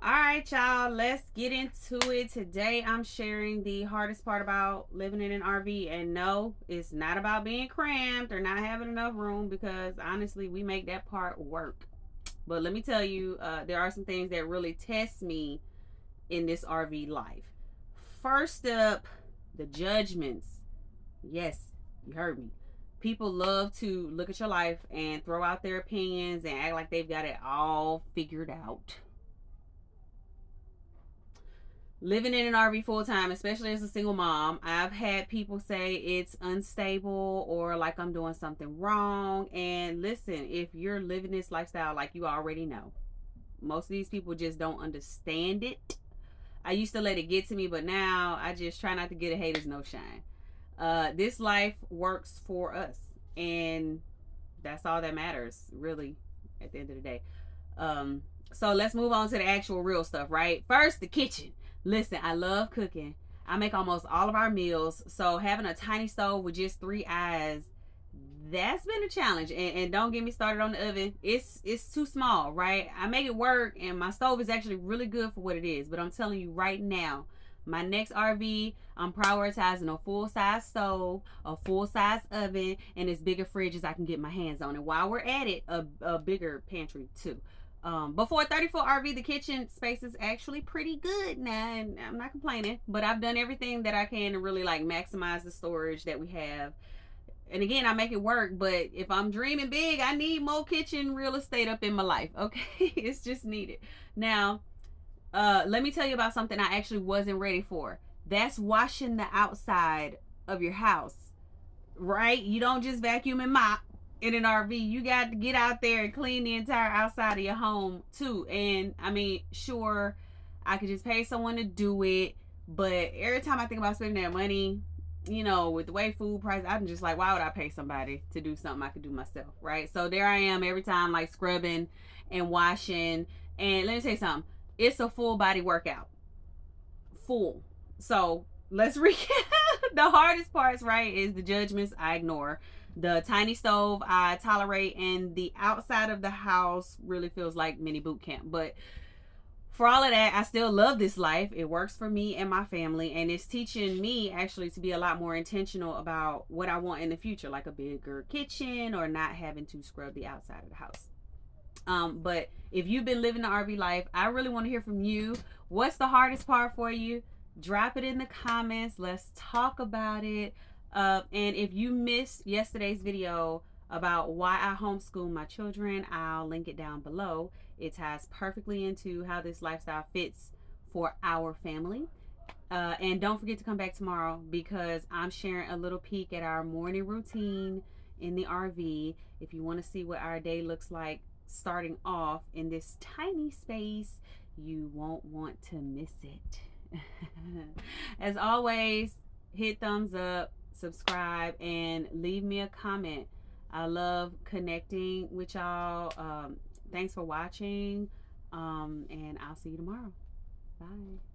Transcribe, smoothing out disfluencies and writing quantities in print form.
All right, y'all, let's get into it. Today, I'm sharing the hardest part about living in an RV. And no, it's not about being cramped or not having enough room because honestly, we make that part work. But let me tell you, there are some things that really test me in this RV life. First up, the judgments. Yes, you heard me. People love to look at your life and throw out their opinions and act like they've got it all figured out. Living in an RV full time, especially as a single mom, I've had people say it's unstable or like I'm doing something wrong. And listen, if you're living this lifestyle, like you already know, most of these people just don't understand it. I used to let it get to me, but now I just try not to get a haters no shine. This life works for us, and that's all that matters, really, at the end of the day. Um, so let's move on to the actual real stuff, right? First, the kitchen. Listen, I love cooking. I make almost all of our meals. So having a tiny stove with just three eyes, that's been a challenge. And don't get me started on the oven. It's too small, right? I make it work, and my stove is actually really good for what it is. But I'm telling you right now, my next RV, I'm prioritizing a full size stove, a full size oven, and as big a fridge as I can get my hands on. And while we're at it, a bigger pantry too. But for a 34 RV, the kitchen space is actually pretty good now, and I'm not complaining. But I've done everything that I can to really like maximize the storage that we have. And again, I make it work, but if I'm dreaming big, I need more kitchen real estate up in my life. Okay, it's just needed. Now, let me tell you about something I actually wasn't ready for. That's washing the outside of your house, right? You don't just vacuum and mop in an RV. You got to get out there and clean the entire outside of your home too. And I mean, sure, I could just pay someone to do it, but every time I think about spending that money, with the way food prices, I'm just like, why would I pay somebody to do something I could do myself, right? So there I am every time, like scrubbing and washing. And let me tell you something, it's a full body workout. Full. So let's recap. The hardest parts, right, is the judgments I ignore. The tiny stove I tolerate, and the outside of the house really feels like mini boot camp. But for all of that, I still love this life. It works for me and my family, and it's teaching me actually to be a lot more intentional about what I want in the future, like a bigger kitchen or not having to scrub the outside of the house. But if you've been living the RV life, I really want to hear from you. What's the hardest part for you? Drop it in the comments. Let's talk about it. And if you missed yesterday's video about why I homeschool my children, I'll link it down below. It ties perfectly into how this lifestyle fits for our family. And don't forget to come back tomorrow because I'm sharing a little peek at our morning routine in the RV. If you want to see what our day looks like starting off in this tiny space, you won't want to miss it. As always, hit thumbs up, subscribe, and leave me a comment. I love connecting with y'all. Thanks for watching, and I'll see you tomorrow. Bye.